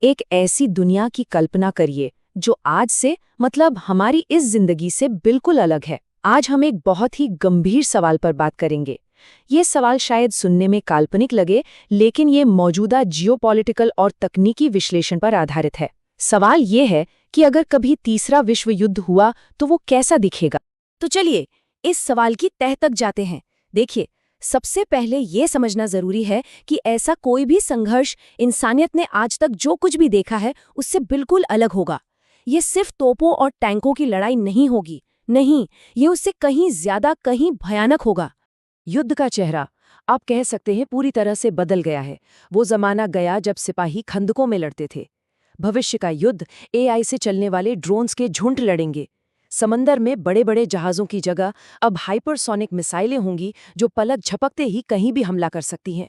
एक ऐसी दुनिया की कल्पना करिए जो आज से मतलब हमारी इस जिंदगी से बिल्कुल अलग है। आज हम एक बहुत ही गंभीर सवाल पर बात करेंगे। ये सवाल शायद सुनने में काल्पनिक लगे, लेकिन ये मौजूदा जियोपॉलिटिकल और तकनीकी विश्लेषण पर आधारित है। सवाल ये है कि अगर कभी तीसरा विश्व युद्ध हुआ तो वो कैसा दिखेगा। तो चलिए इस सवाल की तह तक जाते हैं। देखिए, सबसे पहले ये समझना जरूरी है कि ऐसा कोई भी संघर्ष इंसानियत ने आज तक जो कुछ भी देखा है उससे बिल्कुल अलग होगा। ये सिर्फ तोपों और टैंकों की लड़ाई नहीं होगी, नहीं, ये उससे कहीं ज्यादा, कहीं भयानक होगा। युद्ध का चेहरा आप कह सकते हैं पूरी तरह से बदल गया है। वो जमाना गया जब सिपाही खंदकों में लड़ते थे। भविष्य का युद्ध एआई से चलने वाले ड्रोन्स के झुंड लड़ेंगे। समंदर में बड़े बड़े जहाज़ों की जगह अब हाइपरसोनिक मिसाइलें होंगी जो पलक झपकते ही कहीं भी हमला कर सकती हैं।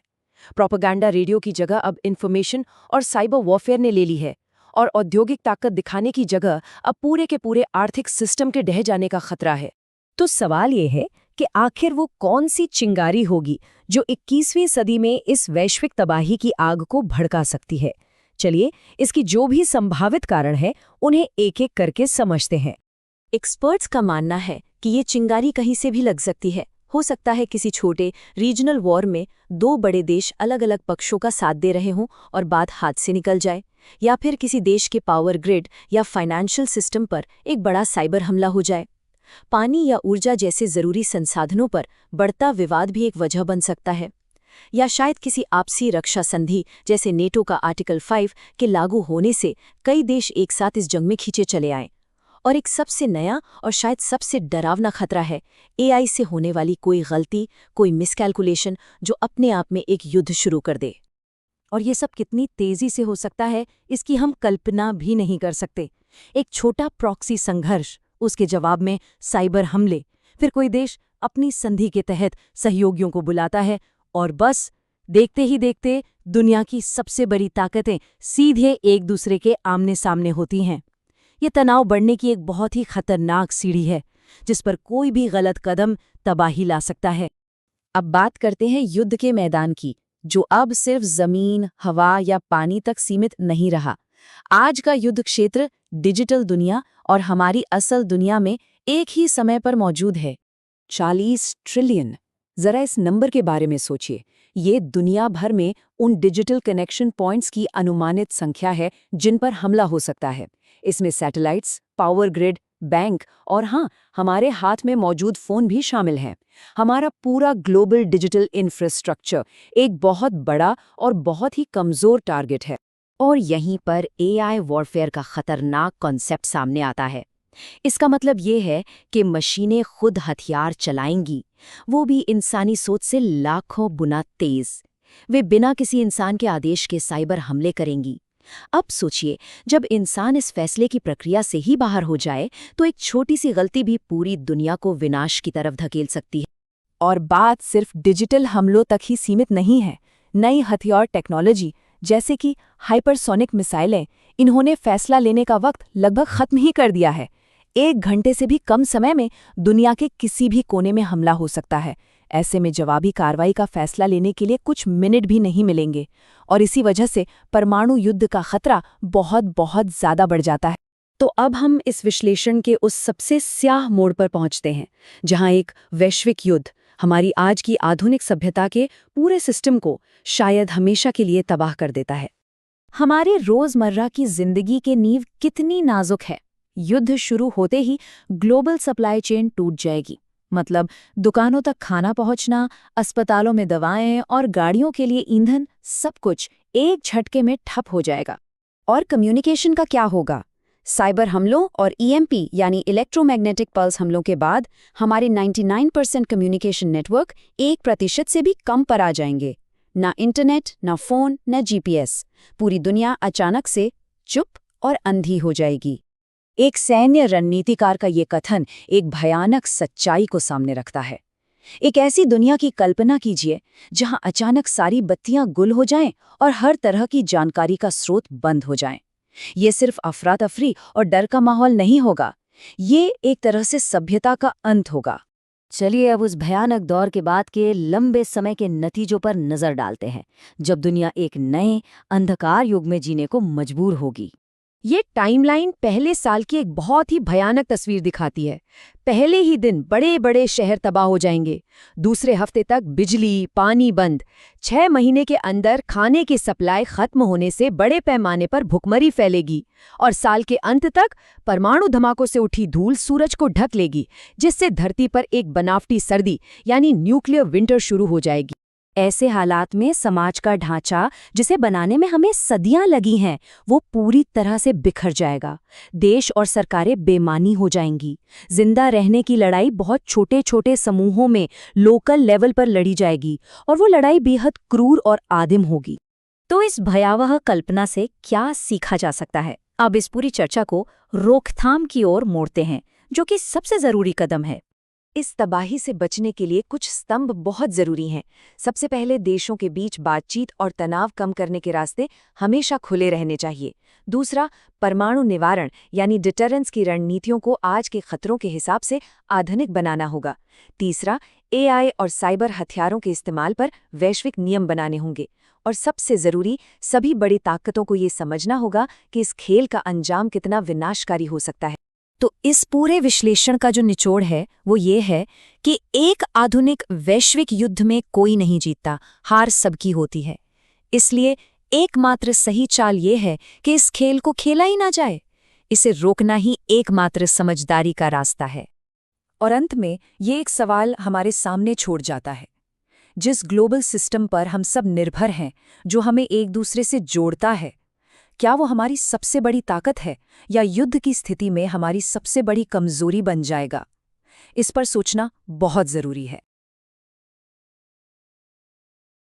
प्रोपेगेंडा रेडियो की जगह अब इंफॉर्मेशन और साइबर वॉरफेयर ने ले ली है, और औद्योगिक ताकत दिखाने की जगह अब पूरे के पूरे आर्थिक सिस्टम के ढह जाने का खतरा है। तो सवाल ये है कि आखिर वो कौन सी चिंगारी होगी जो 21वीं सदी में इस वैश्विक तबाही की आग को भड़का सकती है। चलिए इसकी जो भी संभावित कारण है उन्हें एक एक करके समझते हैं। एक्सपर्ट्स का मानना है कि ये चिंगारी कहीं से भी लग सकती है। हो सकता है किसी छोटे रीजनल वॉर में दो बड़े देश अलग अलग पक्षों का साथ दे रहे हों और बात हाथ से निकल जाए, या फिर किसी देश के पावर ग्रिड या फाइनेंशियल सिस्टम पर एक बड़ा साइबर हमला हो जाए। पानी या ऊर्जा जैसे जरूरी संसाधनों पर बढ़ता विवाद भी एक वजह बन सकता है, या शायद किसी आपसी रक्षा संधि जैसे नेटो का आर्टिकल 5 के लागू होने से कई देश एक साथ इस जंग में खींचे चले आएं। और एक सबसे नया और शायद सबसे डरावना खतरा है एआई से होने वाली कोई गलती, कोई मिसकैलकुलेशन जो अपने आप में एक युद्ध शुरू कर दे। और ये सब कितनी तेजी से हो सकता है इसकी हम कल्पना भी नहीं कर सकते। एक छोटा प्रॉक्सी संघर्ष, उसके जवाब में साइबर हमले, फिर कोई देश अपनी संधि के तहत सहयोगियों को बुलाता है, और बस देखते ही देखते दुनिया की सबसे बड़ी ताकतें सीधे एक दूसरे के आमने सामने होती हैं। ये तनाव बढ़ने की एक बहुत ही खतरनाक सीढ़ी है जिस पर कोई भी गलत कदम तबाही ला सकता है। अब बात करते हैं युद्ध के मैदान की, जो अब सिर्फ जमीन, हवा या पानी तक सीमित नहीं रहा। आज का युद्ध क्षेत्र डिजिटल दुनिया और हमारी असल दुनिया में एक ही समय पर मौजूद है। 40 ट्रिलियन। जरा इस नंबर के बारे में सोचिए। ये दुनिया भर में उन डिजिटल कनेक्शन पॉइंट्स की अनुमानित संख्या है जिन पर हमला हो सकता है। इसमें सैटेलाइट्स, पावर ग्रिड, बैंक और हाँ, हमारे हाथ में मौजूद फोन भी शामिल हैं। हमारा पूरा ग्लोबल डिजिटल इंफ्रास्ट्रक्चर एक बहुत बड़ा और बहुत ही कमजोर टारगेट है। और यहीं पर एआई वॉरफेयर का खतरनाक कॉन्सेप्ट सामने आता है। इसका मतलब ये है कि मशीनें खुद हथियार चलाएंगी, वो भी इंसानी सोच से लाखों गुना तेज। वे बिना किसी इंसान के आदेश के साइबर हमले करेंगी। अब सोचिए, जब इंसान इस फैसले की प्रक्रिया से ही बाहर हो जाए तो एक छोटी सी गलती भी पूरी दुनिया को विनाश की तरफ धकेल सकती है। और बात सिर्फ डिजिटल हमलों तक ही सीमित नहीं है। नई हथियार टेक्नोलॉजी जैसे कि हाइपरसोनिक मिसाइलें, इन्होंने फैसला लेने का वक्त लगभग खत्म ही कर दिया है। 1 घंटे से भी कम समय में दुनिया के किसी भी कोने में हमला हो सकता है। ऐसे में जवाबी कार्रवाई का फैसला लेने के लिए कुछ मिनट भी नहीं मिलेंगे, और इसी वजह से परमाणु युद्ध का खतरा बहुत बहुत ज्यादा बढ़ जाता है। तो अब हम इस विश्लेषण के उस सबसे स्याह मोड़ पर पहुंचते हैं जहां एक वैश्विक युद्ध हमारी आज की आधुनिक सभ्यता के पूरे सिस्टम को शायद हमेशा के लिए तबाह कर देता है। हमारे रोजमर्रा की जिंदगी के नींव कितनी नाजुक है। युद्ध शुरू होते ही ग्लोबल सप्लाई चेन टूट जाएगी। मतलब दुकानों तक खाना पहुंचना, अस्पतालों में दवाएं और गाड़ियों के लिए ईंधन, सब कुछ एक झटके में ठप हो जाएगा। और कम्युनिकेशन का क्या होगा? साइबर हमलों और ईएमपी यानी इलेक्ट्रोमैग्नेटिक पल्स हमलों के बाद हमारे 99% कम्युनिकेशन नेटवर्क 1% से भी कम पर आ जाएंगे। ना इंटरनेट, ना फोन, ना जीपीएस। पूरी दुनिया अचानक से चुप और अंधी हो जाएगी। एक सैन्य रणनीतिकार का ये कथन एक भयानक सच्चाई को सामने रखता है। एक ऐसी दुनिया की कल्पना कीजिए जहां अचानक सारी बत्तियां गुल हो जाएं और हर तरह की जानकारी का स्रोत बंद हो जाएं। ये सिर्फ अफरा तफरी और डर का माहौल नहीं होगा, ये एक तरह से सभ्यता का अंत होगा। चलिए अब उस भयानक दौर के बाद के लंबे समय के नतीजों पर नजर डालते हैं, जब दुनिया एक नए अंधकार युग में जीने को मजबूर होगी। ये टाइमलाइन पहले साल की एक बहुत ही भयानक तस्वीर दिखाती है। पहले ही दिन बड़े बड़े शहर तबाह हो जाएंगे। दूसरे हफ्ते तक बिजली, पानी बंद। 6 महीने के अंदर खाने की सप्लाई खत्म होने से बड़े पैमाने पर भुखमरी फैलेगी। और साल के अंत तक परमाणु धमाकों से उठी धूल सूरज को ढक लेगी, जिससे धरती पर एक बनावटी सर्दी यानी न्यूक्लियर विंटर शुरू हो जाएगी। ऐसे हालात में समाज का ढांचा, जिसे बनाने में हमें सदियां लगी हैं, वो पूरी तरह से बिखर जाएगा। देश और सरकारें बेमानी हो जाएंगी। जिंदा रहने की लड़ाई बहुत छोटे छोटे समूहों में लोकल लेवल पर लड़ी जाएगी, और वो लड़ाई बेहद क्रूर और आदिम होगी। तो इस भयावह कल्पना से क्या सीखा जा सकता है? अब इस पूरी चर्चा को रोकथाम की ओर मोड़ते हैं, जो कि सबसे जरूरी कदम है। इस तबाही से बचने के लिए कुछ स्तंभ बहुत जरूरी हैं। सबसे पहले देशों के बीच बातचीत और तनाव कम करने के रास्ते हमेशा खुले रहने चाहिए। दूसरा, परमाणु निवारण यानी डिटरेंस की रणनीतियों को आज के खतरों के हिसाब से आधुनिक बनाना होगा। तीसरा, एआई और साइबर हथियारों के इस्तेमाल पर वैश्विक नियम बनाने होंगे। और सबसे जरूरी, सभी बड़ी ताकतों को ये समझना होगा कि इस खेल का अंजाम कितना विनाशकारी हो सकता है। तो इस पूरे विश्लेषण का जो निचोड़ है वो ये है कि एक आधुनिक वैश्विक युद्ध में कोई नहीं जीतता, हार सबकी होती है। इसलिए एकमात्र सही चाल ये है कि इस खेल को खेला ही ना जाए। इसे रोकना ही एकमात्र समझदारी का रास्ता है। और अंत में ये एक सवाल हमारे सामने छोड़ जाता है। जिस ग्लोबल सिस्टम पर हम सब निर्भर हैं, जो हमें एक दूसरे से जोड़ता है, क्या वो हमारी सबसे बड़ी ताकत है या युद्ध की स्थिति में हमारी सबसे बड़ी कमजोरी बन जाएगा? इस पर सोचना बहुत जरूरी है।